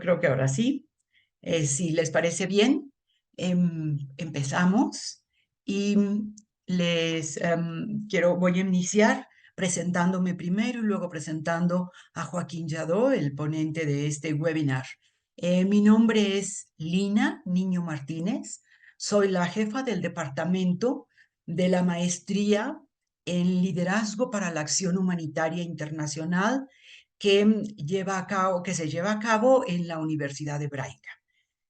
creo que ahora sí. Si les parece bien, empezamos y voy a iniciar presentándome primero y luego presentando a Joaquín Lladó, el ponente de este webinar. Mi nombre es Lina Niño Martínez, soy la jefa del departamento de la maestría en liderazgo para la acción humanitaria internacional que se lleva a cabo en la Universidad Hebraica.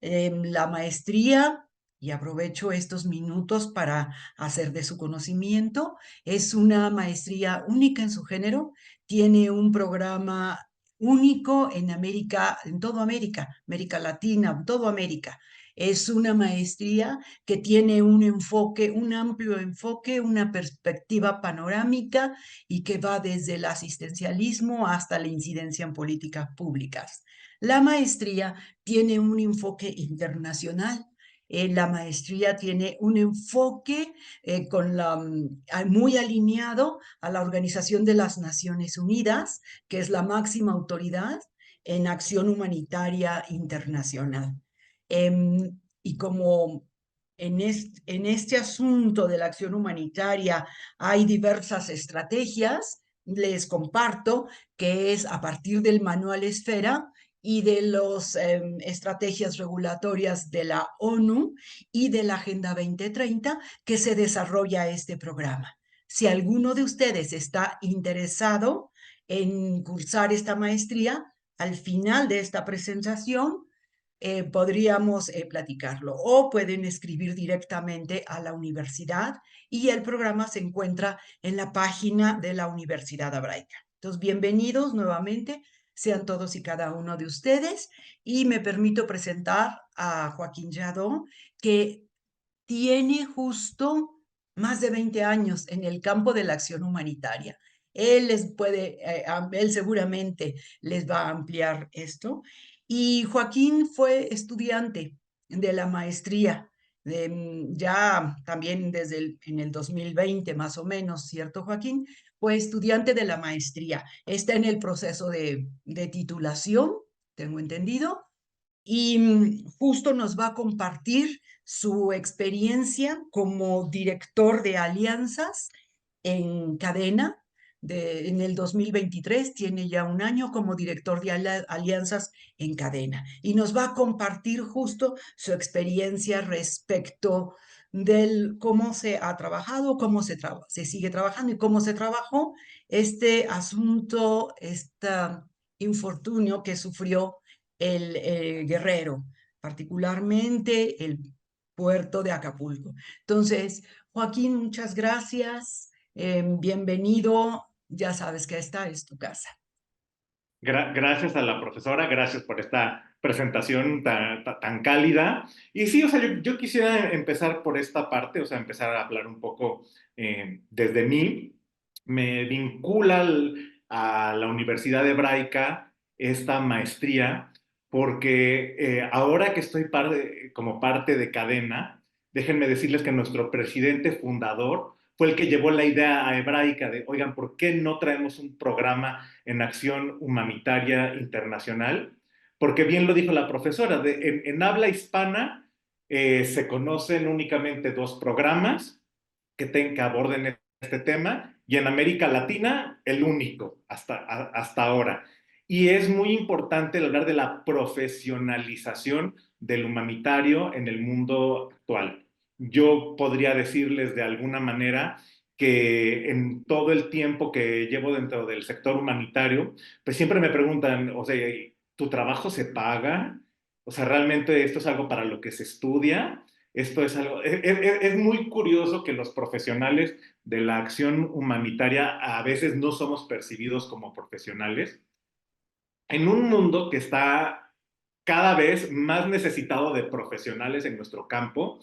La maestría, y aprovecho estos minutos para hacer de su conocimiento, es una maestría única en su género, tiene un programa único en América, en toda América, América Latina, toda América. Es una maestría que tiene un enfoque, un amplio enfoque, una perspectiva panorámica y que va desde el asistencialismo hasta la incidencia en políticas públicas. La maestría tiene un enfoque internacional. La maestría tiene un enfoque muy alineado a la Organización de las Naciones Unidas, que es la máxima autoridad en acción humanitaria internacional. Y como en este asunto de la acción humanitaria hay diversas estrategias, les comparto que es a partir del manual Esfera y de las estrategias regulatorias de la ONU y de la Agenda 2030 que se desarrolla este programa. Si alguno de ustedes está interesado en cursar esta maestría, al final de esta presentación podríamos platicarlo o pueden escribir directamente a la universidad y el programa se encuentra en la página de la Universidad Hebraica. Entonces, bienvenidos nuevamente, sean todos y cada uno de ustedes y me permito presentar a Joaquín Lladó, que tiene justo más de 20 años en el campo de la acción humanitaria. Él seguramente les va a ampliar esto. Y Joaquín fue estudiante de la maestría, ya también en el 2020 más o menos, ¿cierto, Joaquín? Fue estudiante de la maestría. Está en el proceso de titulación, tengo entendido, y justo nos va a compartir su experiencia como director de alianzas en cadena. En el 2023 tiene ya un año como director de alianzas en cadena y nos va a compartir justo su experiencia respecto del cómo se ha trabajado, se sigue trabajando y cómo se trabajó este asunto, este infortunio que sufrió el Guerrero, particularmente el puerto de Acapulco. Entonces, Joaquín, muchas gracias. Bienvenido. Ya sabes que esta es tu casa. Gracias a la profesora, gracias por esta presentación tan cálida. Y sí, o sea, yo quisiera empezar por esta parte, o sea, empezar a hablar un poco desde mí. Me vincula a la Universidad Hebraica esta maestría, porque ahora que estoy como parte de cadena, déjenme decirles que nuestro presidente fundador fue el que llevó la idea a Hebraica de, oigan, ¿por qué no traemos un programa en acción humanitaria internacional? Porque bien lo dijo la profesora, en habla hispana se conocen únicamente dos programas que aborden este tema y en América Latina el único hasta ahora. Y es muy importante hablar de la profesionalización del humanitario en el mundo actual. Yo podría decirles de alguna manera que en todo el tiempo que llevo dentro del sector humanitario, pues siempre me preguntan, o sea, ¿tu trabajo se paga? O sea, ¿realmente esto es algo para lo que se estudia? Esto es algo, es muy curioso que los profesionales de la acción humanitaria a veces no somos percibidos como profesionales en un mundo que está cada vez más necesitado de profesionales en nuestro campo.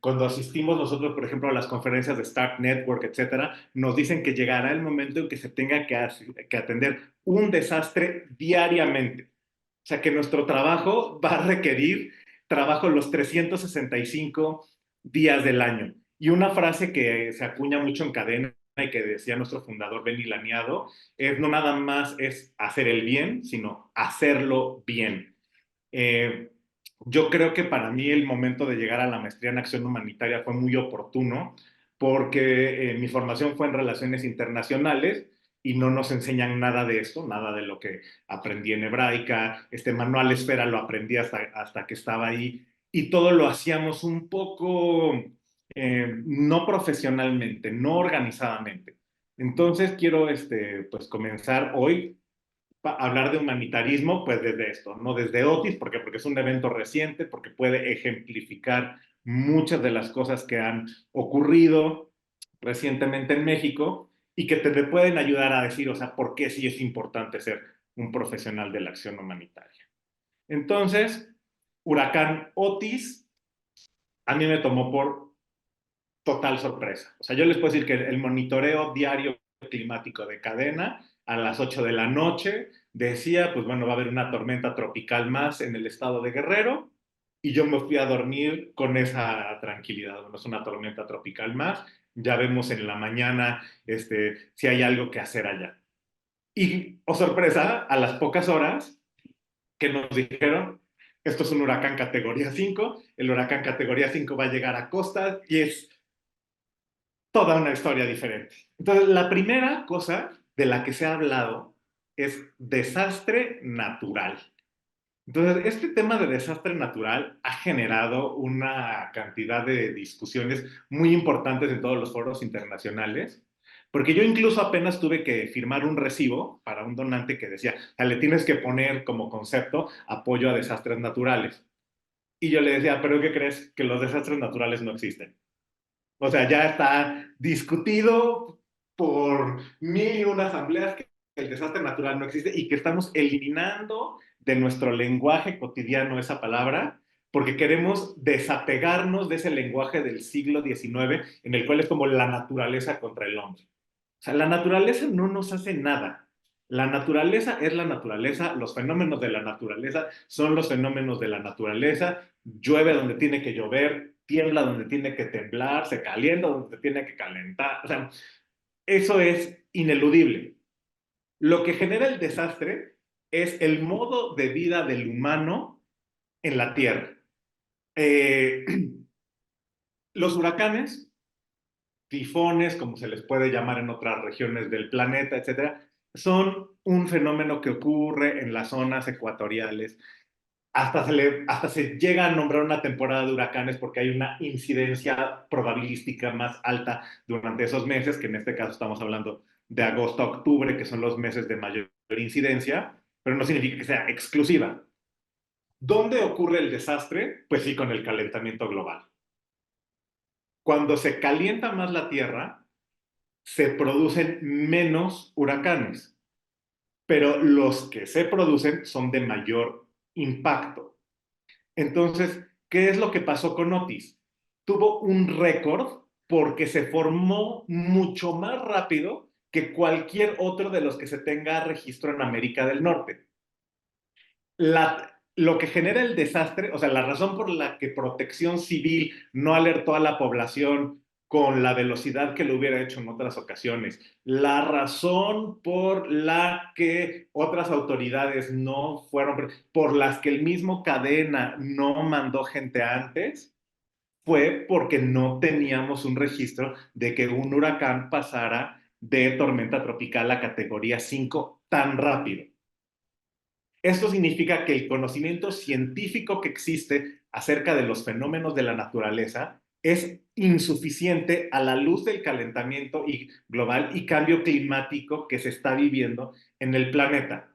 Cuando asistimos nosotros, por ejemplo, a las conferencias de Start Network, etcétera, nos dicen que llegará el momento en que se tenga que atender un desastre diariamente. O sea, que nuestro trabajo va a requerir trabajo los 365 días del año. Y una frase que se acuña mucho en cadena y que decía nuestro fundador Benny Laniado es no nada más es hacer el bien, sino hacerlo bien. Eh, yo creo que para mí el momento de llegar a la maestría en acción humanitaria fue muy oportuno porque mi formación fue en relaciones internacionales y no nos enseñan nada de esto, nada de lo que aprendí en hebraica. Este manual Esfera lo aprendí hasta que estaba ahí y todo lo hacíamos un poco no profesionalmente, no organizadamente. Entonces quiero pues comenzar hoy hablar de humanitarismo, pues desde esto, ¿no? Desde Otis, porque es un evento reciente, porque puede ejemplificar muchas de las cosas que han ocurrido recientemente en México y que te pueden ayudar a decir, o sea, por qué sí es importante ser un profesional de la acción humanitaria. Entonces, huracán Otis, a mí me tomó por total sorpresa. O sea, yo les puedo decir que el monitoreo diario climático de cadena a las 8 de la noche decía, pues bueno, va a haber una tormenta tropical más en el estado de Guerrero y yo me fui a dormir con esa tranquilidad. Bueno, es una tormenta tropical más, ya vemos en la mañana si hay algo que hacer allá. Y, oh sorpresa, a las pocas horas que nos dijeron, esto es un huracán categoría 5, el huracán categoría 5 va a llegar a costas y es toda una historia diferente. Entonces, la primera cosa de la que se ha hablado es desastre natural. Entonces, este tema de desastre natural ha generado una cantidad de discusiones muy importantes en todos los foros internacionales, porque yo incluso apenas tuve que firmar un recibo para un donante que decía, le tienes que poner como concepto apoyo a desastres naturales. Y yo le decía, pero ¿qué crees? Que los desastres naturales no existen. O sea, ya está discutido por mil y una asambleas que el desastre natural no existe y que estamos eliminando de nuestro lenguaje cotidiano esa palabra porque queremos desapegarnos de ese lenguaje del siglo XIX en el cual es como la naturaleza contra el hombre. O sea, la naturaleza no nos hace nada. La naturaleza es la naturaleza, los fenómenos de la naturaleza son los fenómenos de la naturaleza, llueve donde tiene que llover, tiembla donde tiene que temblar, se calienta donde tiene que calentar, o sea, eso es ineludible. Lo que genera el desastre es el modo de vida del humano en la Tierra. Eh, los huracanes, tifones, como se les puede llamar en otras regiones del planeta, etcétera, son un fenómeno que ocurre en las zonas ecuatoriales. Hasta se llega a nombrar una temporada de huracanes porque hay una incidencia probabilística más alta durante esos meses, que en este caso estamos hablando de agosto a octubre, que son los meses de mayor incidencia, pero no significa que sea exclusiva. ¿Dónde ocurre el desastre? Pues sí, con el calentamiento global. Cuando se calienta más la Tierra, se producen menos huracanes, pero los que se producen son de mayor impacto. Entonces, ¿qué es lo que pasó con Otis? Tuvo un récord porque se formó mucho más rápido que cualquier otro de los que se tenga registro en América del Norte. Lo que genera el desastre, o sea, la razón por la que Protección Civil no alertó a la población con la velocidad que lo hubiera hecho en otras ocasiones, la razón por la que otras autoridades no fueron, por las que el mismo Cadena no mandó gente antes, fue porque no teníamos un registro de que un huracán pasara de tormenta tropical a categoría 5 tan rápido. Esto significa que el conocimiento científico que existe acerca de los fenómenos de la naturaleza es insuficiente a la luz del calentamiento global y cambio climático que se está viviendo en el planeta.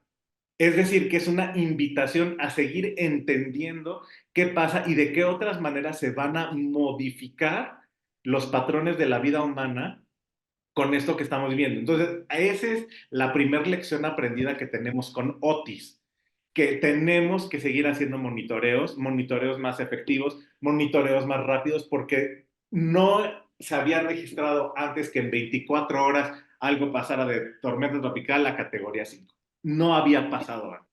Es decir, que es una invitación a seguir entendiendo qué pasa y de qué otras maneras se van a modificar los patrones de la vida humana con esto que estamos viviendo. Entonces, esa es la primera lección aprendida que tenemos con Otis, que tenemos que seguir haciendo monitoreos más efectivos, monitoreos más rápidos, porque no se había registrado antes que en 24 horas algo pasara de tormenta tropical a categoría 5. No había pasado antes.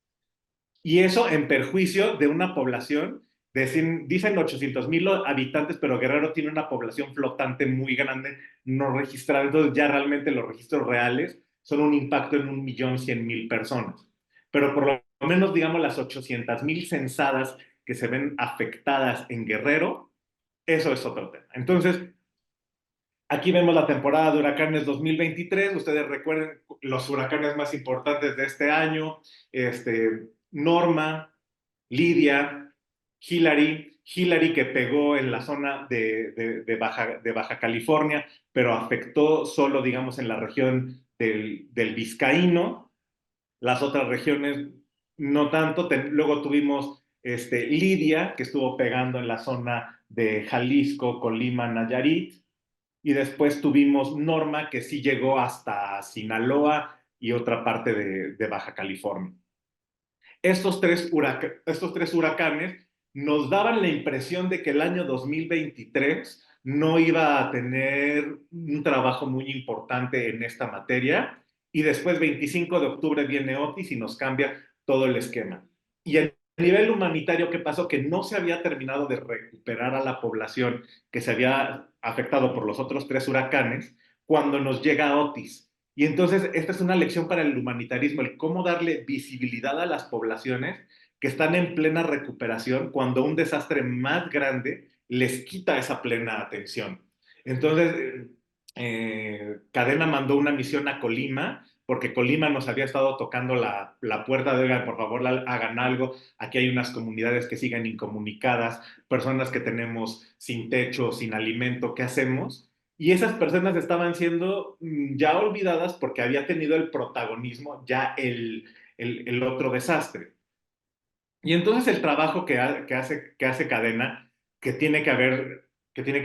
Y eso en perjuicio de una población, dicen 800,000 habitantes, pero Guerrero tiene una población flotante muy grande no registrada. Entonces ya realmente los registros reales son un impacto en 1,100,000 personas. Pero por lo lo menos, digamos, las 800,000 censadas que se ven afectadas en Guerrero, eso es otro tema. Entonces, aquí vemos la temporada de huracanes 2023. Ustedes recuerden los huracanes más importantes de este año, Norma, Lidia, Hillary que pegó en la zona de Baja California, pero afectó solo, digamos, en la región del Vizcaíno, las otras regiones no tanto. Luego tuvimos Lidia, que estuvo pegando en la zona de Jalisco, Colima, Nayarit, y después tuvimos Norma, que sí llegó hasta Sinaloa y otra parte de Baja California. Estos tres huracanes nos daban la impresión de que el año 2023 no iba a tener un trabajo muy importante en esta materia, y después 25 de octubre viene Otis y nos cambia todo el esquema. Y a nivel humanitario, ¿qué pasó? Que no se había terminado de recuperar a la población que se había afectado por los otros tres huracanes cuando nos llega Otis. Y entonces esta es una lección para el humanitarismo, el cómo darle visibilidad a las poblaciones que están en plena recuperación cuando un desastre más grande les quita esa plena atención. Entonces, Cadena mandó una misión a Colima, porque Colima nos había estado tocando la puerta de, oigan, por favor, hagan algo, aquí hay unas comunidades que siguen incomunicadas, personas que tenemos sin techo, sin alimento, ¿qué hacemos? Y esas personas estaban siendo ya olvidadas porque había tenido el protagonismo ya el otro desastre. Y entonces el trabajo que hace Cadena, que tiene que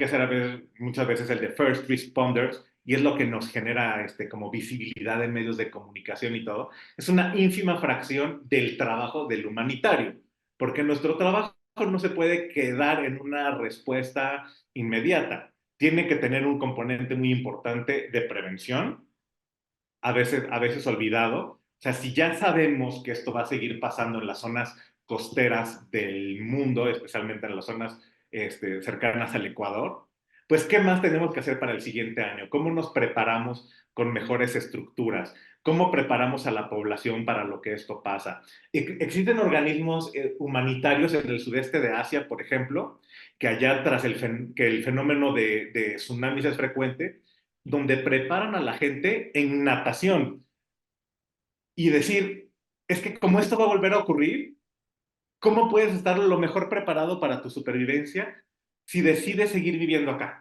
hacer a ver, muchas veces el de first responders, y es lo que nos genera como visibilidad en medios de comunicación y todo, es una ínfima fracción del trabajo del humanitario, porque nuestro trabajo no se puede quedar en una respuesta inmediata. Tiene que tener un componente muy importante de prevención, a veces olvidado. O sea, si ya sabemos que esto va a seguir pasando en las zonas costeras del mundo, especialmente en las zonas cercanas al Ecuador, pues ¿qué más tenemos que hacer para el siguiente año? ¿Cómo nos preparamos con mejores estructuras? ¿Cómo preparamos a la población para lo que esto pasa? Existen organismos humanitarios en el sudeste de Asia, por ejemplo, que allá tras que el fenómeno de tsunamis es frecuente, donde preparan a la gente en natación y decir, es que como esto va a volver a ocurrir, ¿cómo puedes estar lo mejor preparado para tu supervivencia si decides seguir viviendo acá?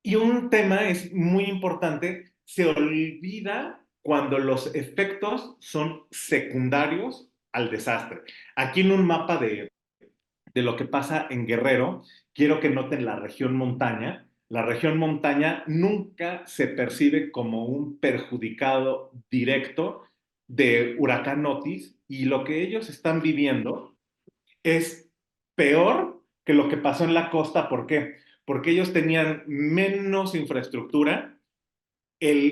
Y un tema es muy importante, se olvida cuando los efectos son secundarios al desastre. Aquí en un mapa de lo que pasa en Guerrero, quiero que noten la región montaña. La región montaña nunca se percibe como un perjudicado directo de huracán Otis, y lo que ellos están viviendo es peor que lo que pasó en la costa. ¿Por qué? Porque ellos tenían menos infraestructura.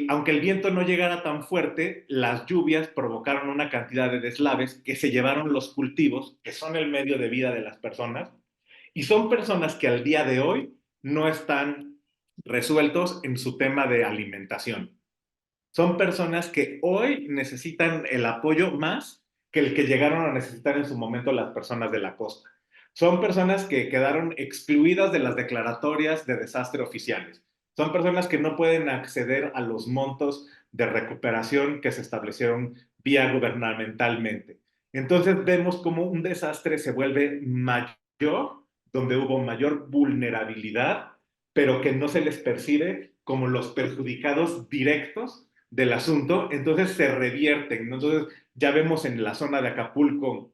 Aunque el viento no llegara tan fuerte, las lluvias provocaron una cantidad de deslaves que se llevaron los cultivos, que son el medio de vida de las personas, y son personas que al día de hoy no están resueltos en su tema de alimentación. Son personas que hoy necesitan el apoyo más que el que llegaron a necesitar en su momento las personas de la costa. Son personas que quedaron excluidas de las declaratorias de desastre oficiales. Son personas que no pueden acceder a los montos de recuperación que se establecieron vía gubernamentalmente. Entonces vemos cómo un desastre se vuelve mayor, donde hubo mayor vulnerabilidad, pero que no se les percibe como los perjudicados directos del asunto. Entonces se revierten. Entonces ya vemos en la zona de Acapulco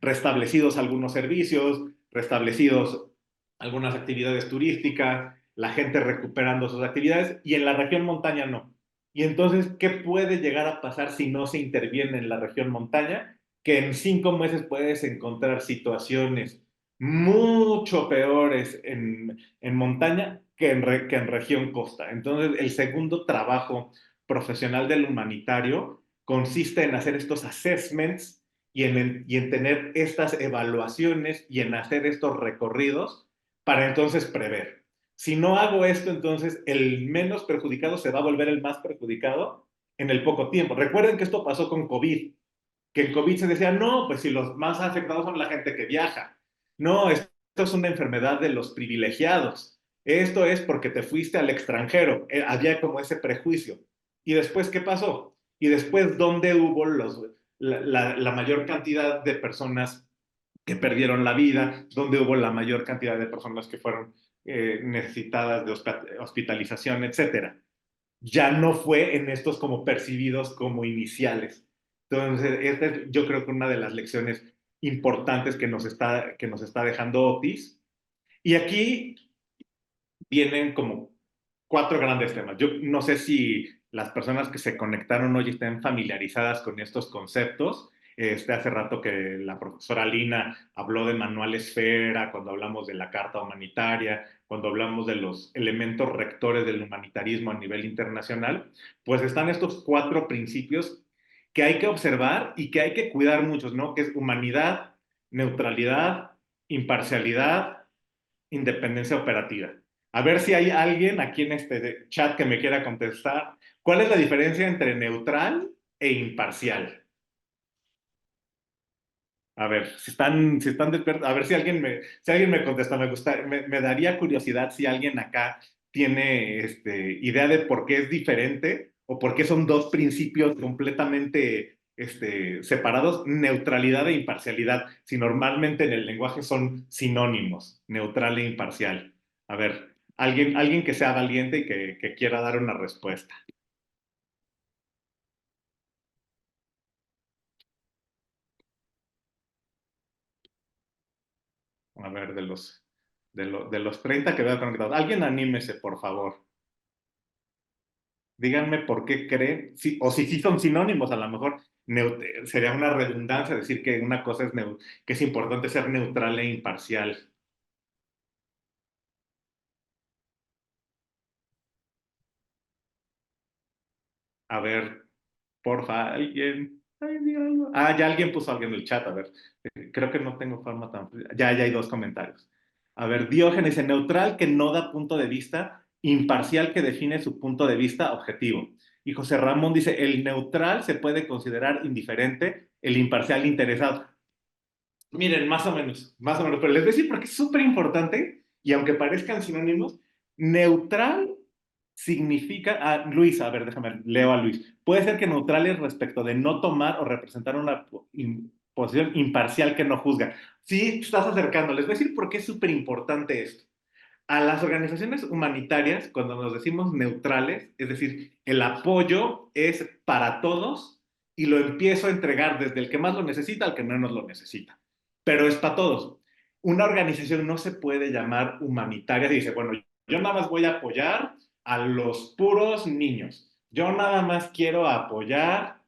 restablecidos algunos servicios, restablecidos algunas actividades turísticas, la gente recuperando sus actividades, y en la región montaña no. Y entonces, ¿qué puede llegar a pasar si no se interviene en la región montaña? Que en 5 meses puedes encontrar situaciones mucho peores en montaña que en región costa. Entonces, el segundo trabajo profesional del humanitario consiste en hacer estos assessments y en tener estas evaluaciones y en hacer estos recorridos para entonces prever. Si no hago esto, entonces el menos perjudicado se va a volver el más perjudicado, en el poco tiempo. Recuerden que esto pasó con COVID, que en COVID se decía, no, pues si los más afectados son la gente que viaja. No, esto es una enfermedad de los privilegiados. Esto es porque te fuiste al extranjero. Había como ese prejuicio. ¿Y después qué pasó? Y después, ¿dónde hubo la mayor cantidad de personas que perdieron la vida? ¿Dónde hubo la mayor cantidad de personas que fueron necesitadas de hospitalización, etcétera? Ya no fue en estos como percibidos como iniciales. Entonces, esta es yo creo que una de las lecciones importantes que nos está dejando Otis. Y aquí vienen como cuatro grandes temas. Yo no sé si las personas que se conectaron hoy estén familiarizadas con estos conceptos. Hace rato que la profesora Lina habló de manual esfera, cuando hablamos de la Carta Humanitaria, cuando hablamos de los elementos rectores del humanitarismo a nivel internacional, pues están estos cuatro principios que hay que observar y que hay que cuidar muchos, ¿no? Que es humanidad, neutralidad, imparcialidad, independencia operativa. A ver si hay alguien aquí en este chat que me quiera contestar. ¿Cuál es la diferencia entre neutral e imparcial? A ver, si están despiertos, a ver si alguien me contesta, me daría curiosidad si alguien acá tiene idea de por qué es diferente o por qué son dos principios completamente separados, neutralidad e imparcialidad, si normalmente en el lenguaje son sinónimos, neutral e imparcial. A ver, alguien que sea valiente y que quiera dar una respuesta. A ver, de los 30 que veo conectados. Alguien anímese, por favor. Díganme por qué creen, o si sí son sinónimos, a lo mejor sería una redundancia decir que una cosa que es importante ser neutral e imparcial. A ver, porfa, alguien. Ay, diga algo. Ah, ya alguien puso algo en el chat, a ver. Creo que no tengo forma tan. Ya hay dos comentarios. A ver, Diógenes dice neutral que no da punto de vista, imparcial que define su punto de vista objetivo. Y José Ramón dice, el neutral se puede considerar indiferente, el imparcial interesado. Miren, más o menos, pero les voy a decir porque es súper importante y aunque parezcan sinónimos, neutral significa, Luis, a ver, déjame, leo a Luis. Puede ser que neutral es respecto de no tomar o representar una posición imparcial que no juzga. Sí, te estás acercando. Les voy a decir por qué es súper importante esto. A las organizaciones humanitarias, cuando nos decimos neutrales, es decir, el apoyo es para todos y lo empiezo a entregar desde el que más lo necesita al que menos lo necesita. Pero es para todos. Una organización no se puede llamar humanitaria y dice, bueno, yo nada más voy a apoyar a los puros niños. Yo nada más quiero apoyar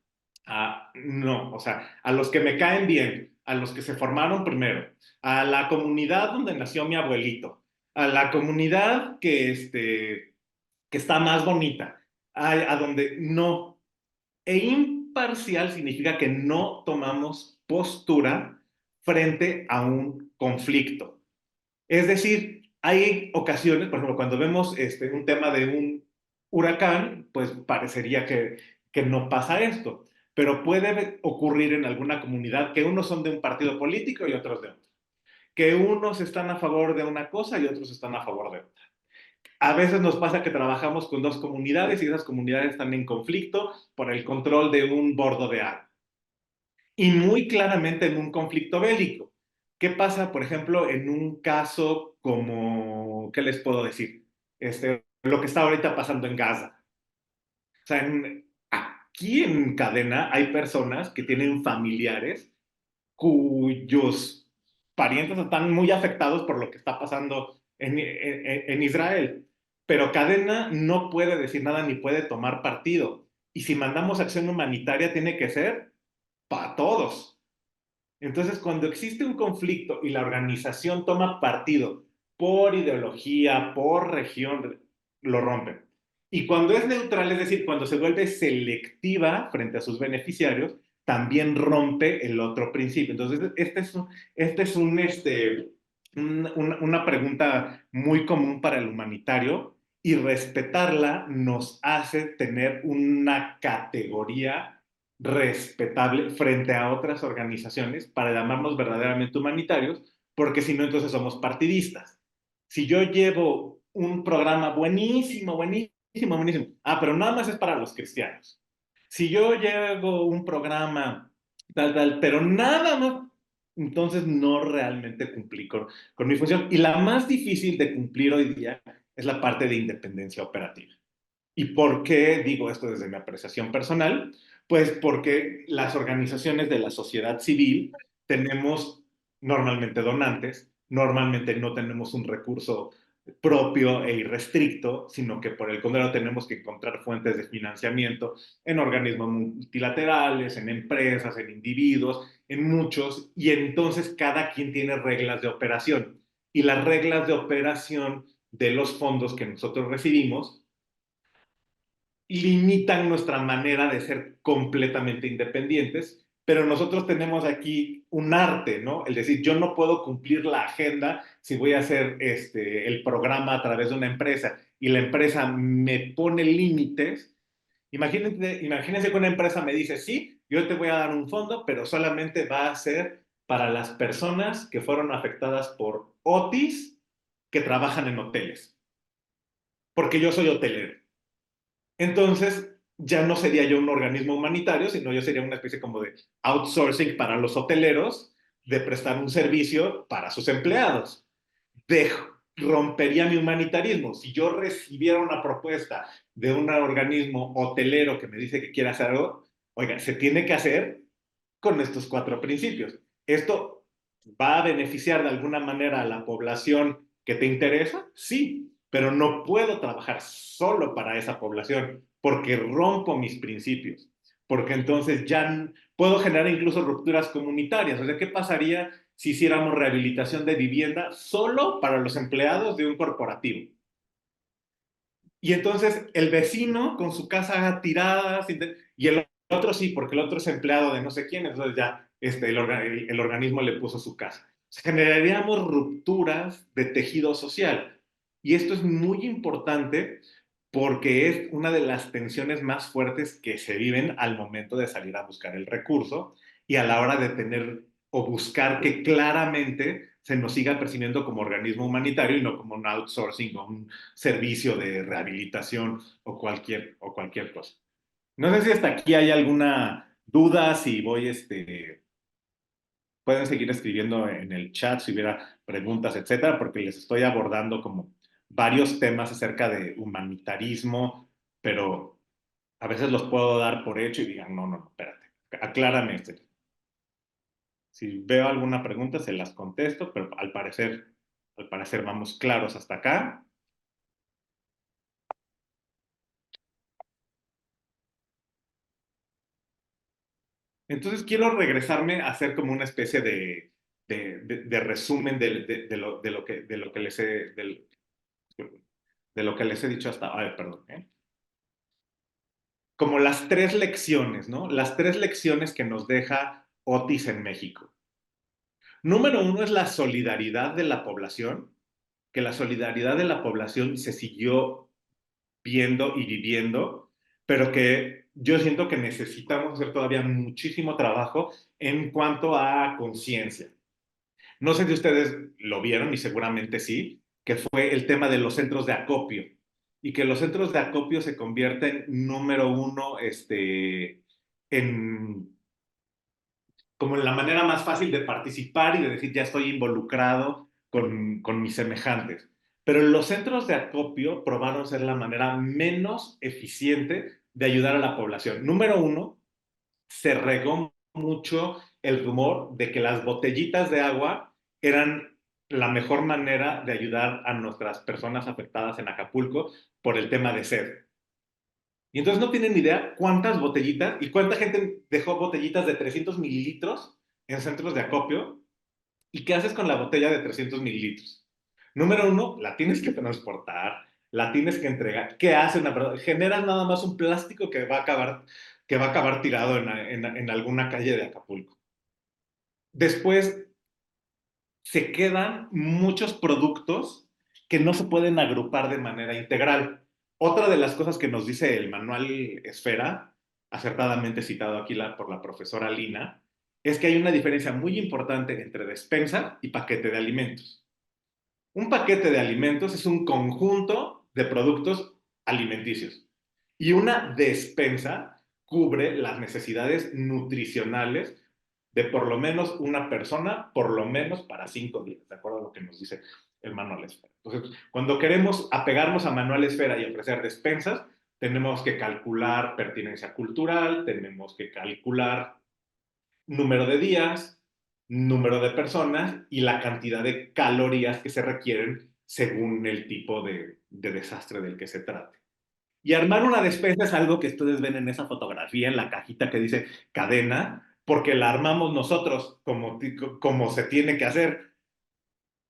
a, no, o sea, a los que me caen bien, a los que se formaron primero, a la comunidad donde nació mi abuelito, a la comunidad que está más bonita, a donde no. E imparcial significa que no tomamos postura frente a un conflicto. Es decir, hay ocasiones, por ejemplo, cuando vemos un tema de un huracán, pues parecería que no pasa esto, pero puede ocurrir en alguna comunidad que unos son de un partido político y otros de otro, que unos están a favor de una cosa y otros están a favor de otra. A veces nos pasa que trabajamos con dos comunidades y esas comunidades están en conflicto por el control de un bordo de agua. Y muy claramente en un conflicto bélico. ¿Qué pasa, por ejemplo, en un caso como, ¿qué les puedo decir? Lo que está ahorita pasando en Gaza. O sea, aquí en cadena hay personas que tienen familiares cuyos parientes están muy afectados por lo que está pasando en Israel. Pero Cadena no puede decir nada ni puede tomar partido. Y si mandamos acción humanitaria, tiene que ser para todos. Entonces, cuando existe un conflicto y la organización toma partido por ideología, por región, lo rompen. Y cuando es neutral, es decir, cuando se vuelve selectiva frente a sus beneficiarios, también rompe el otro principio. Entonces, una pregunta muy común para el humanitario y respetarla nos hace tener una categoría respetable frente a otras organizaciones para llamarnos verdaderamente humanitarios, porque si no, entonces somos partidistas. Si yo llevo un programa buenísimo, buenísimo, buenísimo, pero nada más es para los cristianos. Si yo llevo un programa tal, tal, pero nada más, entonces no realmente cumplí con mi función. Y la más difícil de cumplir hoy día es la parte de independencia operativa. ¿Y por qué digo esto desde mi apreciación personal? Pues porque las organizaciones de la sociedad civil tenemos normalmente donantes, normalmente no tenemos un recurso propio e irrestricto, sino que por el contrario tenemos que encontrar fuentes de financiamiento en organismos multilaterales, en empresas, en individuos, en muchos, y entonces cada quien tiene reglas de operación. Y las reglas de operación de los fondos que nosotros recibimos limitan nuestra manera de ser completamente independientes, pero nosotros tenemos aquí un arte, ¿no? El decir, yo no puedo cumplir la agenda si voy a hacer el programa a través de una empresa y la empresa me pone límites. Imagínense que una empresa me dice, sí, yo te voy a dar un fondo, pero solamente va a ser para las personas que fueron afectadas por Otis que trabajan en hoteles, porque yo soy hotelero. Entonces, ya no sería yo un organismo humanitario, sino yo sería una especie como de outsourcing para los hoteleros de prestar un servicio para sus empleados. Rompería mi humanitarismo. Si yo recibiera una propuesta de un organismo hotelero que me dice que quiere hacer algo, oiga, se tiene que hacer con estos cuatro principios. Esto va a beneficiar de alguna manera a la población que te interesa, sí, pero no puedo trabajar solo para esa población porque rompo mis principios, porque entonces ya puedo generar incluso rupturas comunitarias. O sea, ¿qué pasaría si hiciéramos rehabilitación de vivienda solo para los empleados de un corporativo? Y entonces el vecino con su casa tirada y el otro sí, porque el otro es empleado de no sé quién, entonces ya el organismo le puso su casa. O sea, generaríamos rupturas de tejido social. Y esto es muy importante porque es una de las tensiones más fuertes que se viven al momento de salir a buscar el recurso y a la hora de tener o buscar que claramente se nos siga percibiendo como organismo humanitario y no como un outsourcing o un servicio de rehabilitación o cualquier cosa. No sé si hasta aquí hay alguna duda, si voy, pueden seguir escribiendo en el chat si hubiera preguntas, etcétera, porque les estoy abordando como varios temas acerca de humanitarismo, pero a veces los puedo dar por hecho y digan, no, no, no, espérate, aclárame este. Si veo alguna pregunta, se las contesto, pero al parecer vamos claros hasta acá. Entonces quiero regresarme a hacer como una especie de resumen de lo que les he, de lo que les he dicho hasta, a ver, perdón, ¿eh? Como las tres lecciones, ¿no? Las tres lecciones que nos deja Otis en México. Número uno es la solidaridad de la población, que la solidaridad de la población se siguió viendo y viviendo, pero que yo siento que necesitamos hacer todavía muchísimo trabajo en cuanto a conciencia. No sé si ustedes lo vieron y seguramente sí, que fue el tema de los centros de acopio y que los centros de acopio se convierten número uno en como en la manera más fácil de participar y de decir ya estoy involucrado con mis semejantes. Pero los centros de acopio probaron ser la manera menos eficiente de ayudar a la población. Número uno, se regó mucho el rumor de que las botellitas de agua eran la mejor manera de ayudar a nuestras personas afectadas en Acapulco por el tema de sed. Y entonces no tienen ni idea cuántas botellitas y cuánta gente dejó botellitas de 300 mililitros en centros de acopio. ¿Y qué haces con la botella de 300 mililitros? Número uno, la tienes que transportar, la tienes que entregar. ¿Qué hace una persona? Generas nada más un plástico que va a acabar tirado en alguna calle de Acapulco. Después se quedan muchos productos que no se pueden agrupar de manera integral. Otra de las cosas que nos dice el manual Esfera, acertadamente citado aquí por la profesora Lina, es que hay una diferencia muy importante entre despensa y paquete de alimentos. Un paquete de alimentos es un conjunto de productos alimenticios y una despensa cubre las necesidades nutricionales de por lo menos una persona, por lo menos para 5 días, de acuerdo a lo que nos dice el manual Esfera. Entonces, cuando queremos apegarnos a manual Esfera y ofrecer despensas, tenemos que calcular pertinencia cultural, tenemos que calcular número de días, número de personas y la cantidad de calorías que se requieren según el tipo de desastre del que se trate. Y armar una despensa es algo que ustedes ven en esa fotografía, en la cajita que dice cadena, porque la armamos nosotros como se tiene que hacer.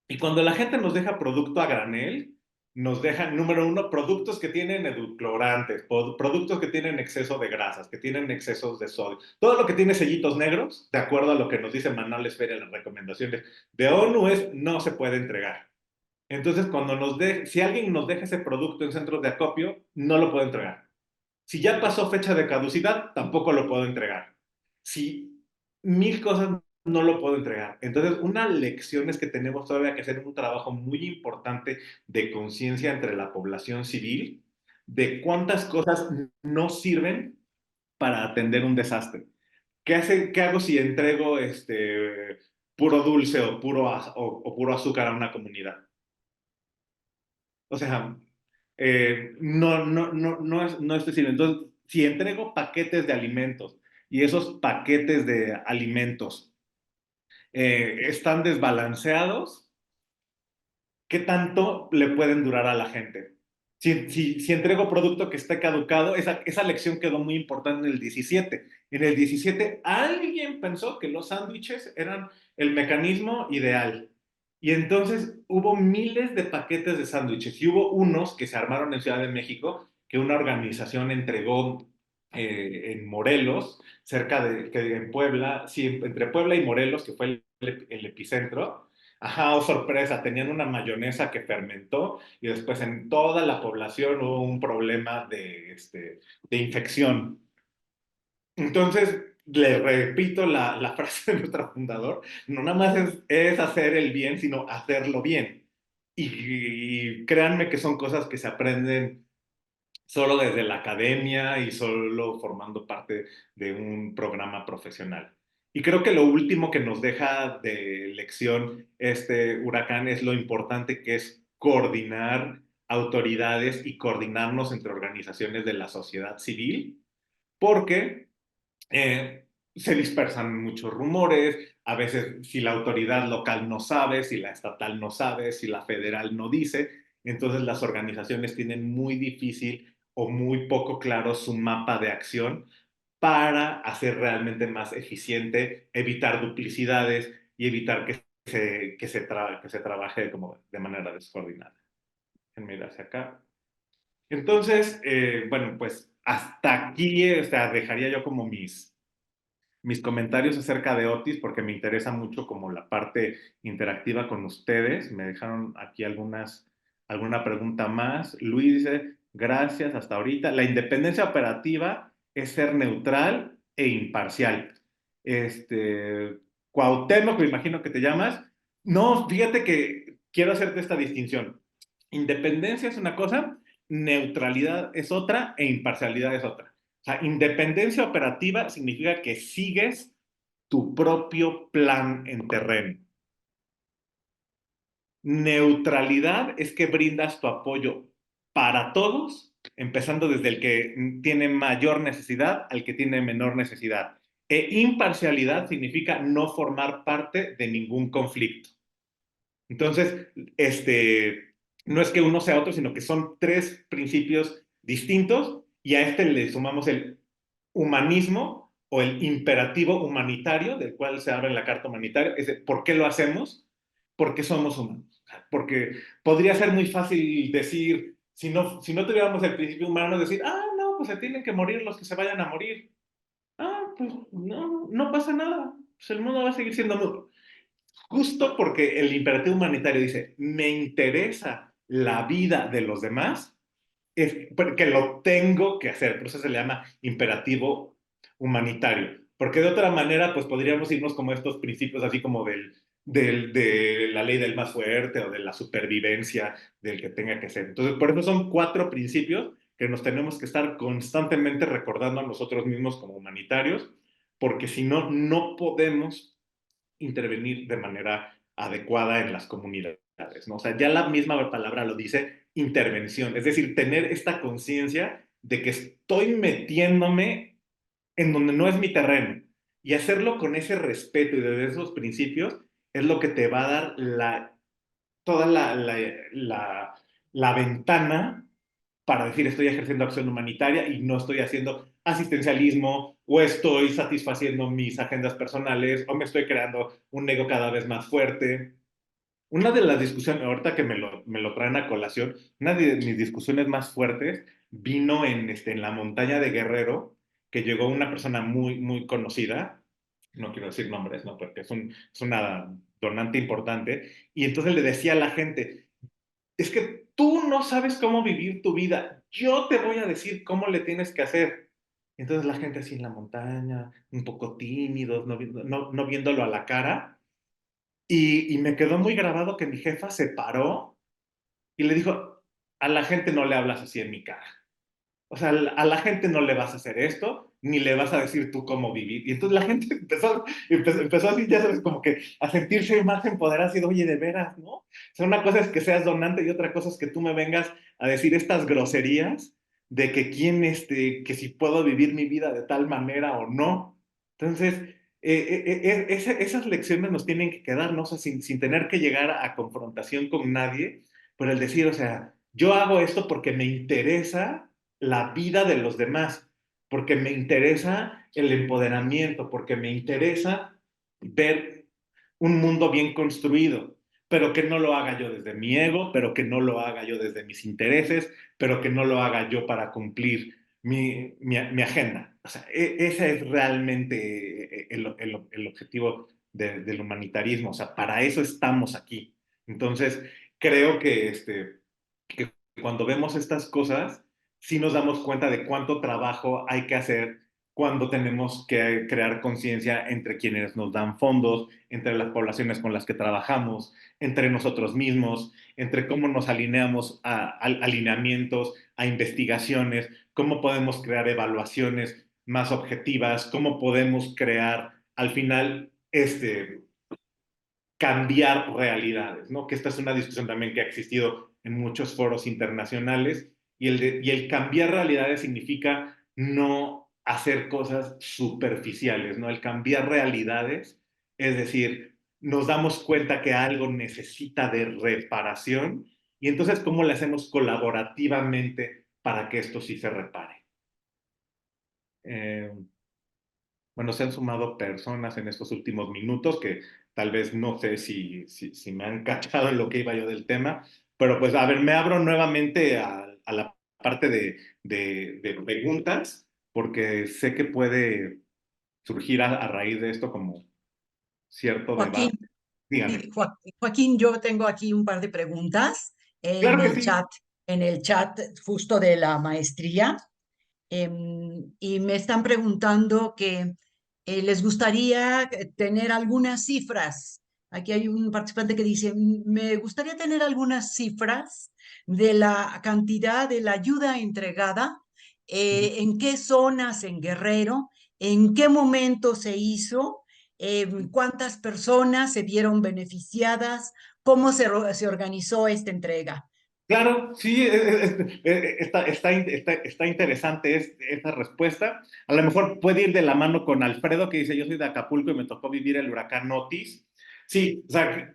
Y cuando la gente nos deja producto a granel, nos dejan, número uno, productos que tienen edulcorantes, productos que tienen exceso de grasas, que tienen excesos de sodio. Todo lo que tiene sellitos negros, de acuerdo a lo que nos dice Manuel Esfera en las recomendaciones de ONU, no se puede entregar. Entonces, si alguien nos deja ese producto en centros de acopio, no lo puede entregar. Si ya pasó fecha de caducidad, tampoco lo puedo entregar. Si mil cosas no lo puedo entregar. Entonces, una lección es que tenemos todavía que hacer un trabajo muy importante de conciencia entre la población civil de cuántas cosas no sirven para atender un desastre. ¿Qué hago si entrego puro dulce o puro azúcar a una comunidad? O sea, no es decir, entonces, si entrego paquetes de alimentos y esos paquetes de alimentos están desbalanceados, ¿qué tanto le pueden durar a la gente? Si entrego producto que esté caducado, esa lección quedó muy importante en el 17. En el 17 alguien pensó que los sándwiches eran el mecanismo ideal. Y entonces hubo miles de paquetes de sándwiches y hubo unos que se armaron en Ciudad de México que una organización entregó en Morelos, en Puebla, sí, entre Puebla y Morelos, que fue el epicentro. Ajá, oh sorpresa, tenían una mayonesa que fermentó y después en toda la población hubo un problema de infección. Entonces, le repito la frase de nuestro fundador, no nada más es hacer el bien, sino hacerlo bien. Y créanme que son cosas que se aprenden solo desde la academia y solo formando parte de un programa profesional. Y creo que lo último que nos deja de lección este huracán es lo importante que es coordinar autoridades y coordinarnos entre organizaciones de la sociedad civil, porque se dispersan muchos rumores, a veces si la autoridad local no sabe, si la estatal no sabe, si la federal no dice, entonces las organizaciones tienen muy difícil o muy poco claro su mapa de acción para hacer realmente más eficiente, evitar duplicidades y evitar que se trabaje como de manera descoordinada. Déjenme ir hacia acá. Entonces, bueno, pues hasta aquí, o sea, dejaría yo como mis comentarios acerca de Otis porque me interesa mucho como la parte interactiva con ustedes. Me dejaron aquí alguna pregunta más. Luis dice, gracias hasta ahorita. La independencia operativa es ser neutral e imparcial. Cuauhtémoc, me imagino que te llamas. No, fíjate que quiero hacerte esta distinción. Independencia es una cosa, neutralidad es otra e imparcialidad es otra. O sea, independencia operativa significa que sigues tu propio plan en terreno. Neutralidad es que brindas tu apoyo para todos, empezando desde el que tiene mayor necesidad al que tiene menor necesidad. E imparcialidad significa no formar parte de ningún conflicto. Entonces, no es que uno sea otro, sino que son tres principios distintos y a este le sumamos el humanismo o el imperativo humanitario, del cual se habla en la Carta Humanitaria, es de, ¿por qué lo hacemos? Porque somos humanos. Porque podría ser muy fácil decir, si no tuviéramos el principio humano, decir, no, pues se tienen que morir los que se vayan a morir. Pues no pasa nada. Pues el mundo va a seguir siendo mundo. Justo porque el imperativo humanitario dice, me interesa la vida de los demás, es porque lo tengo que hacer. Por eso se le llama imperativo humanitario. Porque de otra manera, pues podríamos irnos como estos principios así como de la ley del más fuerte o de la supervivencia del que tenga que ser. Entonces, por eso son 4 principios que nos tenemos que estar constantemente recordando a nosotros mismos como humanitarios, porque si no, no podemos intervenir de manera adecuada en las comunidades, ¿no? O sea, ya la misma palabra lo dice, intervención, es decir, tener esta conciencia de que estoy metiéndome en donde no es mi terreno y hacerlo con ese respeto y desde esos principios es lo que te va a dar toda la ventana para decir estoy ejerciendo acción humanitaria y no estoy haciendo asistencialismo o estoy satisfaciendo mis agendas personales o me estoy creando un ego cada vez más fuerte. Una de las discusiones, ahorita que me lo traen a colación, una de mis discusiones más fuertes vino en la montaña de Guerrero, que llegó una persona muy, muy conocida, no quiero decir nombres, ¿no? Porque es una donante importante, y entonces le decía a la gente, es que tú no sabes cómo vivir tu vida, yo te voy a decir cómo le tienes que hacer. Entonces la gente así en la montaña, un poco tímidos, no viéndolo a la cara, y me quedó muy grabado que mi jefa se paró y le dijo, a la gente no le hablas así en mi cara. O sea, a la gente no le vas a hacer esto, ni le vas a decir tú cómo vivir. Y entonces la gente empezó así, ya sabes, como que a sentirse más empoderada, así, de, oye, de veras, ¿no? O sea, una cosa es que seas donante y otra cosa es que tú me vengas a decir estas groserías de que que si puedo vivir mi vida de tal manera o no. Entonces, esas lecciones nos tienen que quedar, ¿no? O sea, sin tener que llegar a confrontación con nadie, pero el decir, o sea, yo hago esto porque me interesa la vida de los demás, porque me interesa el empoderamiento, porque me interesa ver un mundo bien construido, pero que no lo haga yo desde mi ego, pero que no lo haga yo desde mis intereses, pero que no lo haga yo para cumplir mi agenda. O sea, ese es realmente el objetivo del humanitarismo. O sea, para eso estamos aquí. Entonces, creo que cuando vemos estas cosas, sí nos damos cuenta de cuánto trabajo hay que hacer cuando tenemos que crear conciencia entre quienes nos dan fondos, entre las poblaciones con las que trabajamos, entre nosotros mismos, entre cómo nos alineamos a alineamientos, a investigaciones, cómo podemos crear evaluaciones más objetivas, cómo podemos crear al final cambiar realidades, ¿no? Que esta es una discusión también que ha existido en muchos foros internacionales y el cambiar realidades significa no hacer cosas superficiales, ¿no? El cambiar realidades, es decir, nos damos cuenta que algo necesita de reparación y entonces cómo le hacemos colaborativamente para que esto sí se repare. Eh, bueno, se han sumado personas en estos últimos minutos que tal vez no sé si me han cachado en lo que iba yo del tema, pero pues a ver, me abro nuevamente a la parte de preguntas, porque sé que puede surgir a raíz de esto como cierto Joaquín, debate. Dígame. sí, Joaquín, yo tengo aquí un par de preguntas Claro que sí. en el chat justo de la maestría. Y me están preguntando que les gustaría tener algunas cifras. Aquí hay un participante que dice, me gustaría tener algunas cifras de la cantidad de la ayuda entregada, en qué zonas en Guerrero, en qué momento se hizo, cuántas personas se vieron beneficiadas, cómo se organizó esta entrega. Claro, sí, está interesante esta respuesta. A lo mejor puede ir de la mano con Alfredo, que dice, yo soy de Acapulco y me tocó vivir el huracán Otis. Sí, o sea,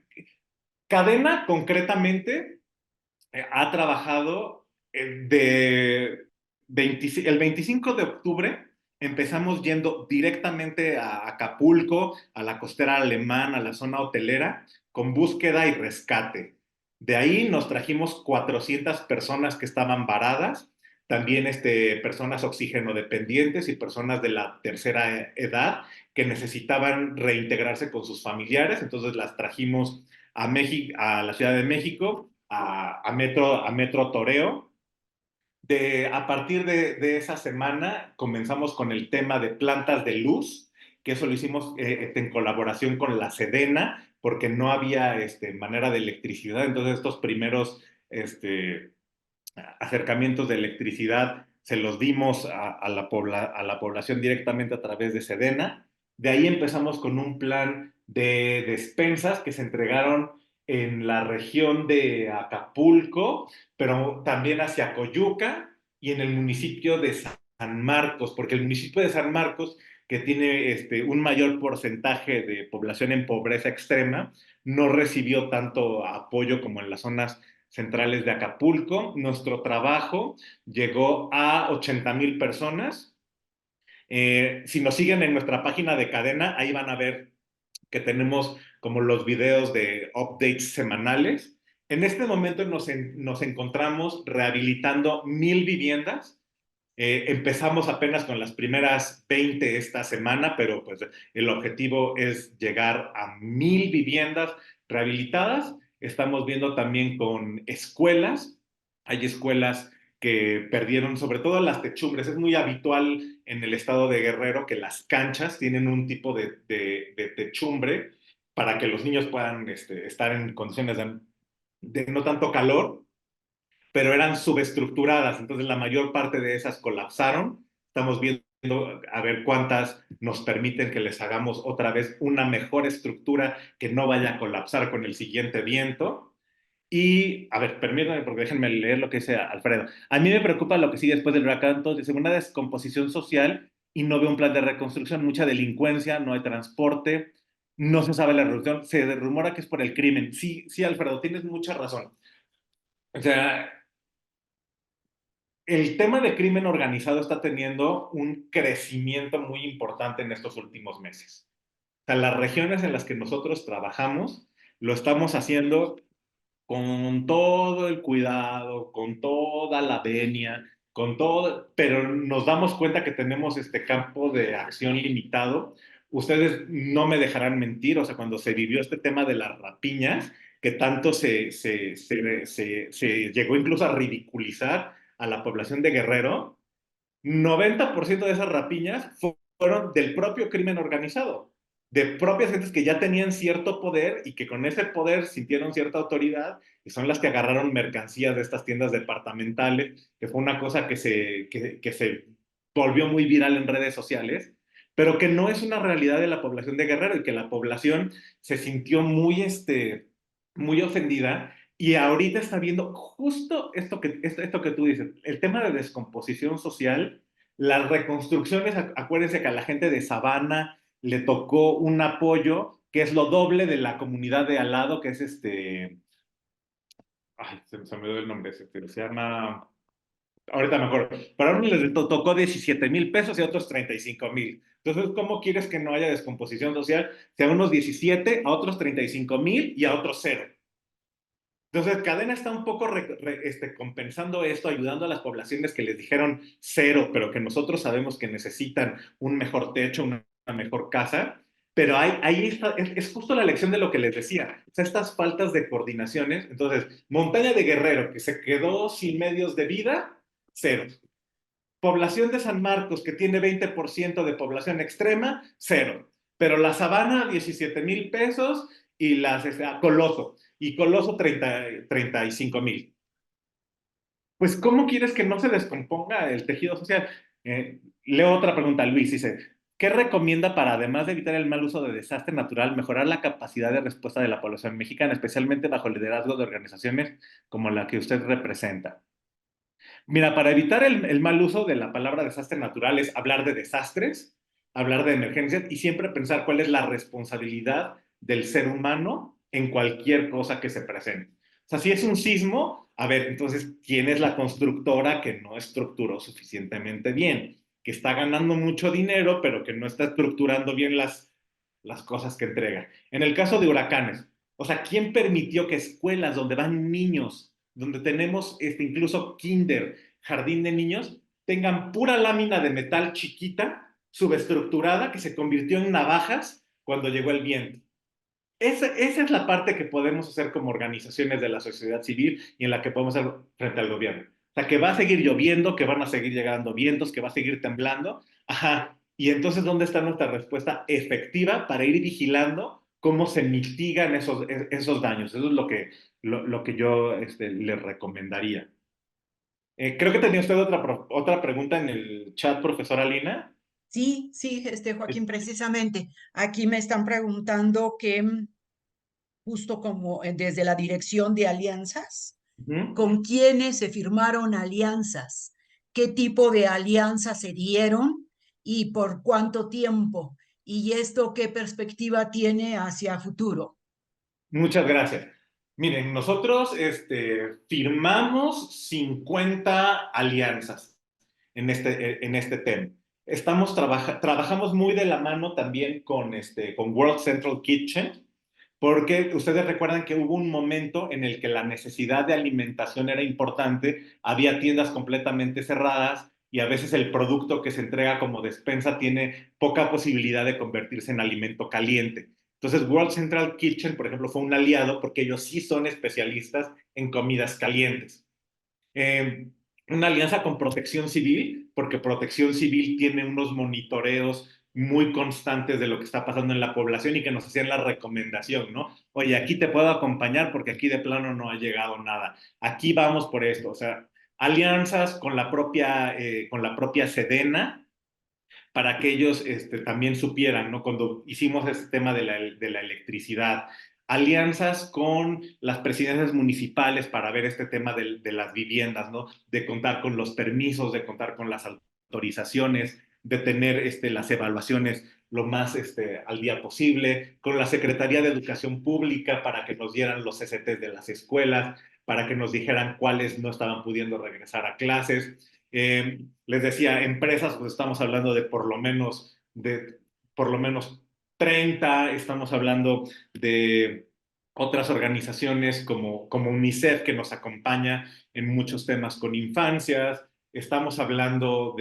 Cadena concretamente ha trabajado el 25 de octubre, empezamos yendo directamente a Acapulco, a la costera alemana, a la zona hotelera, con búsqueda y rescate. De ahí nos trajimos 400 personas que estaban varadas, también personas oxígeno dependientes y personas de la tercera edad que necesitaban reintegrarse con sus familiares, entonces las trajimos a México, a la Ciudad de México, a Metro Toreo. A partir de esa semana comenzamos con el tema de plantas de luz, que eso lo hicimos en colaboración con la Sedena, porque no había manera de electricidad. Entonces estos primeros este, acercamientos de electricidad se los dimos a la población directamente a través de Sedena. De ahí empezamos con un plan de despensas que se entregaron en la región de Acapulco, pero también hacia Coyuca y en el municipio de San Marcos, porque el municipio de San Marcos, que tiene un mayor porcentaje de población en pobreza extrema, no recibió tanto apoyo como en las zonas centrales de Acapulco. Nuestro trabajo llegó a 80,000 personas. Si nos siguen en nuestra página de cadena, ahí van a ver que tenemos como los videos de updates semanales. En este momento nos encontramos rehabilitando 1,000 viviendas. Empezamos apenas con las primeras 20 esta semana, pero pues el objetivo es llegar a 1,000 viviendas rehabilitadas. Estamos viendo también con escuelas. Hay escuelas que perdieron, sobre todo las techumbres. Es muy habitual en el estado de Guerrero que las canchas tienen un tipo de techumbre para que los niños puedan estar en condiciones de no tanto calor, pero eran subestructuradas, entonces la mayor parte de esas colapsaron. Estamos viendo a ver cuántas nos permiten que les hagamos otra vez una mejor estructura que no vaya a colapsar con el siguiente viento. Y, a ver, permítanme, porque déjenme leer lo que dice Alfredo. A mí me preocupa lo que sigue después del huracán. Entonces, dice, una descomposición social y no veo un plan de reconstrucción, mucha delincuencia, no hay transporte, no se sabe la reducción, se rumora que es por el crimen. Sí, sí, Alfredo, tienes mucha razón. O sea, el tema de crimen organizado está teniendo un crecimiento muy importante en estos últimos meses. O sea, las regiones en las que nosotros trabajamos lo estamos haciendo con todo el cuidado, con toda la venia, con todo, pero nos damos cuenta que tenemos este campo de acción limitado. Ustedes no me dejarán mentir, o sea, cuando se vivió este tema de las rapiñas, que tanto se llegó incluso a ridiculizar a la población de Guerrero, 90% de esas rapiñas fueron del propio crimen organizado, de propias gentes que ya tenían cierto poder y que con ese poder sintieron cierta autoridad y son las que agarraron mercancías de estas tiendas departamentales, que fue una cosa que se volvió muy viral en redes sociales, pero que no es una realidad de la población de Guerrero y que la población se sintió muy ofendida y ahorita está viendo justo esto que tú dices, el tema de descomposición social, las reconstrucciones. Acuérdense que a la gente de Sabana le tocó un apoyo que es lo doble de la comunidad de al lado, que es ay, se me dio el nombre, se llama, ahorita me acuerdo, pero a uno les tocó 17,000 pesos y a otros 35,000. Entonces, ¿cómo quieres que no haya descomposición social? Si a unos 17, a otros 35,000 y a otros cero. Entonces, Cadena está un poco compensando esto, ayudando a las poblaciones que les dijeron cero, pero que nosotros sabemos que necesitan un mejor techo, una mejor casa. Pero ahí está, es justo la lección de lo que les decía. O sea, estas faltas de coordinaciones. Entonces, Montaña de Guerrero, que se quedó sin medios de vida, cero. Población de San Marcos, que tiene 20% de población extrema, cero. Pero la Sabana, 17,000 pesos y Coloso. Y Coloso, 35,000. Pues, ¿cómo quieres que no se descomponga el tejido social? Leo otra pregunta, Luis. Dice, ¿qué recomienda para, además de evitar el mal uso de desastre natural, mejorar la capacidad de respuesta de la población mexicana, especialmente bajo el liderazgo de organizaciones como la que usted representa? Mira, para evitar el mal uso de la palabra desastre natural es hablar de desastres, hablar de emergencias y siempre pensar cuál es la responsabilidad del ser humano en cualquier cosa que se presente. O sea, si es un sismo, a ver, entonces, ¿quién es la constructora que no estructuró suficientemente bien? Que está ganando mucho dinero, pero que no está estructurando bien las cosas que entrega. En el caso de huracanes, o sea, ¿quién permitió que escuelas donde van niños, donde tenemos incluso kinder, jardín de niños, tengan pura lámina de metal chiquita, subestructurada, que se convirtió en navajas cuando llegó el viento? esa es la parte que podemos hacer como organizaciones de la sociedad civil y en la que podemos hacer frente al gobierno. O sea, que va a seguir lloviendo, que van a seguir llegando vientos, que va a seguir temblando. Ajá. Y entonces, ¿dónde está nuestra respuesta efectiva para ir vigilando cómo se mitigan esos daños? Eso es lo que yo les recomendaría. Creo que tenía usted otra pregunta en el chat, profesora Lina. Sí, sí, Joaquín, precisamente. Aquí me están preguntando que justo como desde la dirección de alianzas, Ujú. ¿con quiénes se firmaron alianzas? ¿Qué tipo de alianzas se dieron y por cuánto tiempo? ¿Y esto qué perspectiva tiene hacia futuro? Muchas gracias. Miren, nosotros firmamos 50 alianzas en este tema. Trabajamos muy de la mano también con World Central Kitchen, porque ustedes recuerdan que hubo un momento en el que la necesidad de alimentación era importante, había tiendas completamente cerradas y a veces el producto que se entrega como despensa tiene poca posibilidad de convertirse en alimento caliente. Entonces, World Central Kitchen, por ejemplo, fue un aliado porque ellos sí son especialistas en comidas calientes. Eh, una alianza con Protección Civil, porque Protección Civil tiene unos monitoreos muy constantes de lo que está pasando en la población y que nos hacían la recomendación, ¿no? Oye, aquí te puedo acompañar porque aquí de plano no ha llegado nada. Aquí vamos por esto, o sea, alianzas con la propia Sedena para que ellos también supieran, ¿no? Cuando hicimos este tema de la electricidad, alianzas con las presidencias municipales para ver este tema de las viviendas, ¿no? De contar con los permisos, de contar con las autorizaciones, de tener las evaluaciones lo más al día posible, con la Secretaría de Educación Pública para que nos dieran los CCTs de las escuelas, para que nos dijeran cuáles no estaban pudiendo regresar a clases. Les decía, empresas, pues estamos hablando de por lo menos 30, estamos hablando de otras organizaciones como UNICEF que nos acompaña en muchos temas con infancias. Estamos hablando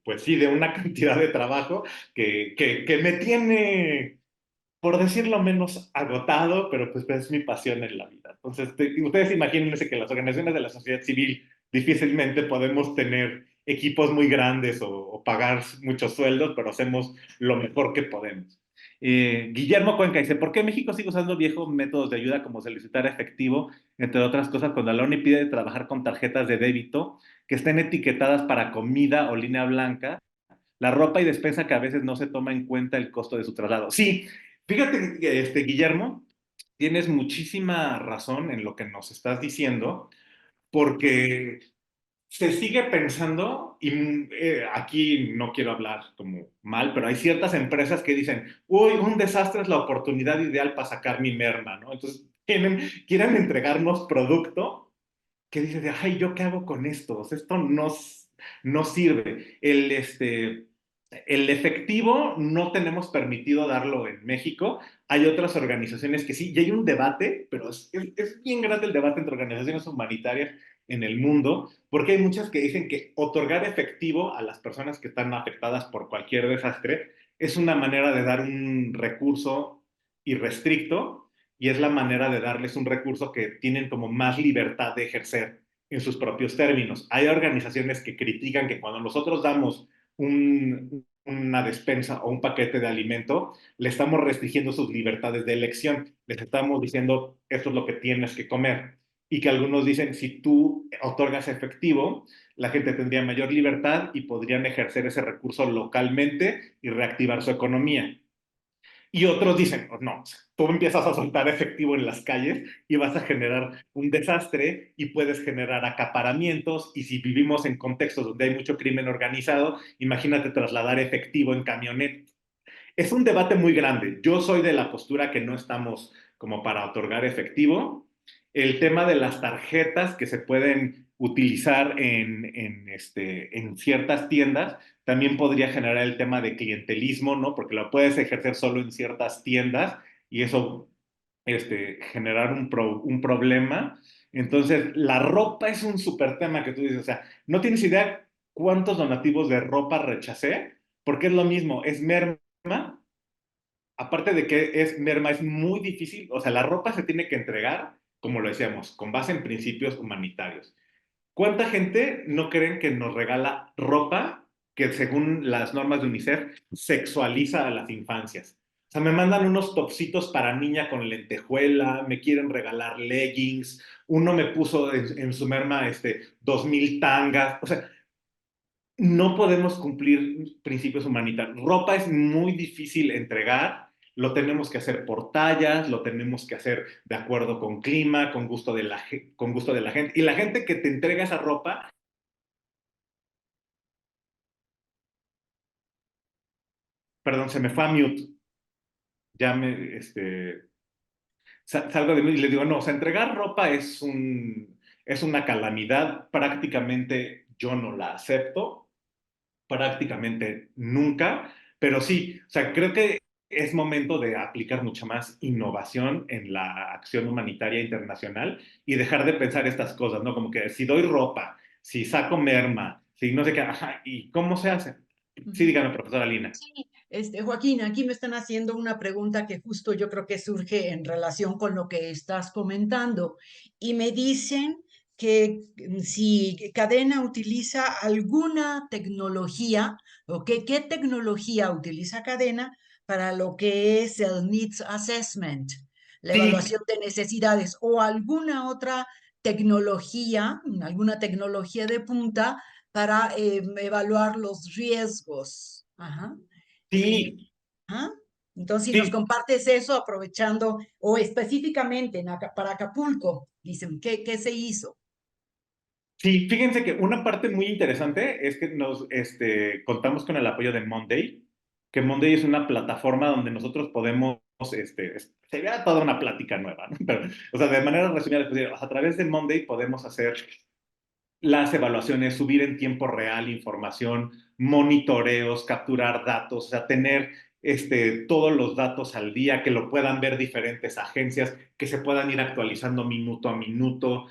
pues sí, de una cantidad de trabajo que me tiene, por decirlo menos, agotado, pero pues es mi pasión en la vida. Entonces, ustedes imagínense que las organizaciones de la sociedad civil difícilmente podemos tener equipos muy grandes o pagar muchos sueldos, pero hacemos lo mejor que podemos. Guillermo Cuenca dice, ¿por qué México sigue usando viejos métodos de ayuda como solicitar efectivo, entre otras cosas, cuando la ONU pide trabajar con tarjetas de débito que estén etiquetadas para comida o línea blanca, la ropa y despensa que a veces no se toma en cuenta el costo de su traslado? Sí, fíjate, Guillermo, tienes muchísima razón en lo que nos estás diciendo, porque se sigue pensando, y aquí no quiero hablar como mal, pero hay ciertas empresas que dicen, uy, un desastre es la oportunidad ideal para sacar mi merma, ¿no? Entonces, quieren entregarnos producto que dices, ay, ¿yo qué hago con esto? O sea, esto no sirve. El efectivo no tenemos permitido darlo en México. Hay otras organizaciones que sí, y hay un debate, pero es bien grande el debate entre organizaciones humanitarias en el mundo, porque hay muchas que dicen que otorgar efectivo a las personas que están afectadas por cualquier desastre es una manera de dar un recurso irrestricto y es la manera de darles un recurso que tienen como más libertad de ejercer en sus propios términos. Hay organizaciones que critican que cuando nosotros damos una despensa o un paquete de alimento, le estamos restringiendo sus libertades de elección. Les estamos diciendo, esto es lo que tienes que comer. Y que algunos dicen, si tú otorgas efectivo, la gente tendría mayor libertad y podrían ejercer ese recurso localmente y reactivar su economía. Y otros dicen, oh, no, tú empiezas a soltar efectivo en las calles y vas a generar un desastre y puedes generar acaparamientos y si vivimos en contextos donde hay mucho crimen organizado, imagínate trasladar efectivo en camionetas. Es un debate muy grande. Yo soy de la postura que no estamos como para otorgar efectivo. El tema de las tarjetas que se pueden utilizar en ciertas tiendas también podría generar el tema de clientelismo, ¿no? Porque lo puedes ejercer solo en ciertas tiendas y eso generar un problema. Entonces, la ropa es un súper tema que tú dices, o sea, no tienes idea cuántos donativos de ropa rechacé, porque es lo mismo, es merma aparte de que es merma, es muy difícil, o sea, la ropa se tiene que entregar, como lo decíamos, con base en principios humanitarios. ¿Cuánta gente no creen que nos regala ropa que según las normas de UNICEF sexualiza a las infancias? O sea, me mandan unos topsitos para niña con lentejuela, me quieren regalar leggings, uno me puso en su merma 2000 tangas, o sea, no podemos cumplir principios humanitarios. Ropa es muy difícil entregar, lo tenemos que hacer por tallas, lo tenemos que hacer de acuerdo con clima, con gusto de la gente. Y la gente que te entrega esa ropa, perdón, se me fue a mute, ya me, salgo de mí y le digo, no, o sea, entregar ropa es una calamidad, prácticamente yo no la acepto, prácticamente nunca, pero sí, o sea, creo que es momento de aplicar mucha más innovación en la acción humanitaria internacional y dejar de pensar estas cosas, ¿no? Como que si doy ropa, si saco merma, si no sé qué, ajá, ¿y cómo se hace? Sí, Ujú. dígame, profesora Lina. Sí, Joaquín, aquí me están haciendo una pregunta que justo yo creo que surge en relación con lo que estás comentando y me dicen que si Cadena utiliza alguna tecnología o que qué tecnología utiliza Cadena para lo que es el Needs Assessment, la Sí, evaluación de necesidades o alguna tecnología de punta para evaluar los riesgos. Ajá. Eh, sí, ajá. Entonces, si nos sí, compartes eso, aprovechando, o específicamente para Acapulco, dicen, ¿qué se hizo? sí, fíjense que una parte muy interesante es que contamos con el apoyo de Monday, que Monday es una plataforma donde nosotros podemos, sería toda una plática nueva, ¿no? Pero, o sea, de manera resumida, pues, a través de Monday podemos hacer las evaluaciones, subir en tiempo real información, monitoreos, capturar datos, o sea, tener todos los datos al día, que lo puedan ver diferentes agencias, que se puedan ir actualizando minuto a minuto.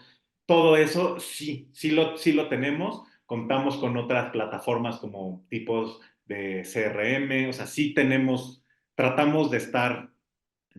Todo eso sí lo tenemos. Contamos con otras plataformas como tipos de CRM, o sea, sí tenemos, tratamos de estar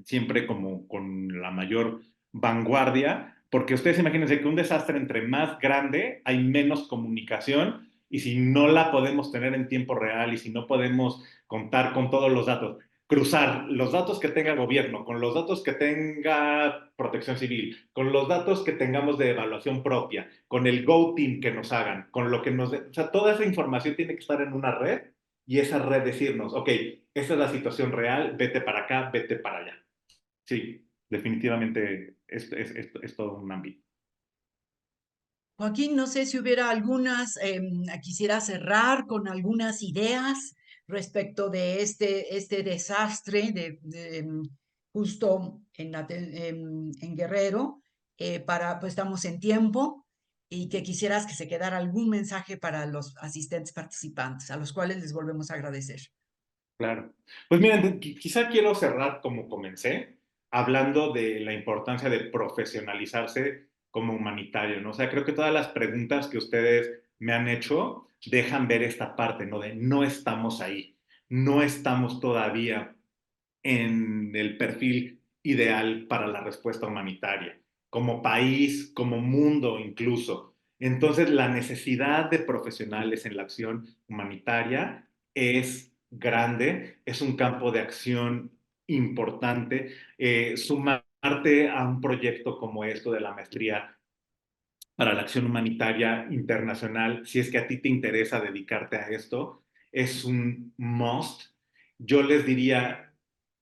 siempre como con la mayor vanguardia, porque ustedes imagínense que un desastre entre más grande hay menos comunicación y si no la podemos tener en tiempo real y si no podemos contar con todos los datos, cruzar los datos que tenga el gobierno con los datos que tenga Protección Civil, con los datos que tengamos de evaluación propia, con el Go Team que nos hagan, con lo que nos... O sea, toda esa información tiene que estar en una red y esa red decirnos, ok, esta es la situación real, vete para acá, vete para allá. Sí, definitivamente es todo un ámbito. Joaquín, no sé si hubiera quisiera cerrar con algunas ideas respecto de este desastre justo en Guerrero, pues estamos en tiempo y que quisieras que se quedara algún mensaje para los asistentes participantes, a los cuales les volvemos a agradecer. Claro. Pues miren, quizá quiero cerrar como comencé, hablando de la importancia de profesionalizarse como humanitario, ¿no? O sea, creo que todas las preguntas que ustedes me han hecho dejan ver esta parte, ¿no? De no estamos ahí, no estamos todavía en el perfil ideal para la respuesta humanitaria, como país, como mundo incluso. Entonces, la necesidad de profesionales en la acción humanitaria es grande, es un campo de acción importante. Sumarte a un proyecto como esto de la maestría para la acción humanitaria internacional, si es que a ti te interesa dedicarte a esto, es un must. Yo les diría,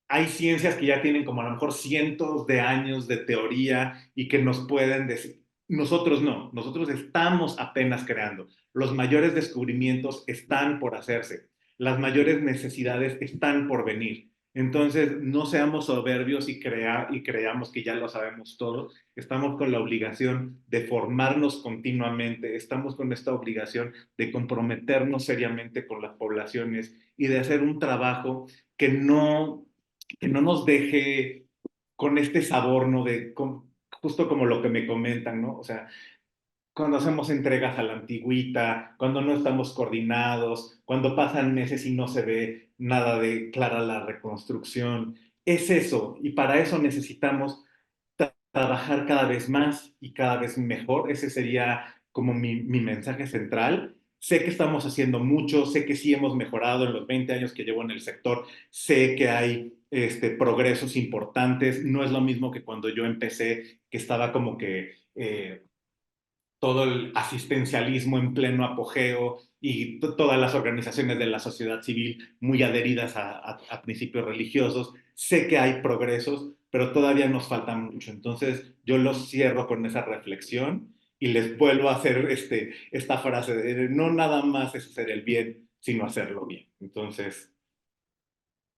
hay ciencias que ya tienen como a lo mejor cientos de años de teoría y que nos pueden decir, nosotros no, nosotros estamos apenas creando. Los mayores descubrimientos están por hacerse, las mayores necesidades están por venir. Entonces, no seamos soberbios y creamos que ya lo sabemos todo. Estamos con la obligación de formarnos continuamente, estamos con esta obligación de comprometernos seriamente con las poblaciones y de hacer un trabajo que no nos deje con este sabor, ¿no? Justo como lo que me comentan, ¿no? O sea, cuando hacemos entregas a la antigüita, cuando no estamos coordinados, cuando pasan meses y no se ve nada de clara la reconstrucción. Es eso, y para eso necesitamos trabajar cada vez más y cada vez mejor. Ese sería como mi mensaje central. Sé que estamos haciendo mucho, sé que sí hemos mejorado en los 20 años que llevo en el sector, sé que hay progresos importantes, no es lo mismo que cuando yo empecé, que estaba como que todo el asistencialismo en pleno apogeo y todas las organizaciones de la sociedad civil muy adheridas a principios religiosos. Sé que hay progresos, pero todavía nos falta mucho. Entonces, yo los cierro con esa reflexión y les vuelvo a hacer esta frase de no nada más es hacer el bien, sino hacerlo bien. Entonces,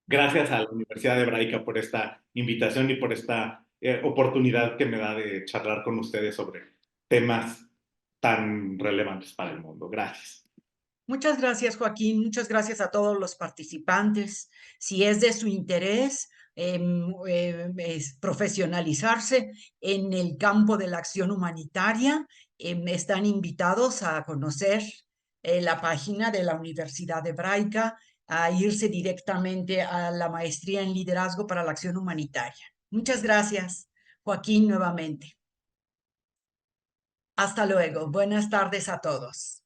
gracias a la Universidad Hebraica por esta invitación y por esta oportunidad que me da de charlar con ustedes sobre temas tan relevantes para el mundo. Gracias. Muchas gracias, Joaquín. Muchas gracias a todos los participantes. Si es de su interés es profesionalizarse en el campo de la acción humanitaria, están invitados a conocer la página de la Universidad Hebraica, a irse directamente a la maestría en liderazgo para la acción humanitaria. Muchas gracias, Joaquín, nuevamente. Hasta luego. Buenas tardes a todos.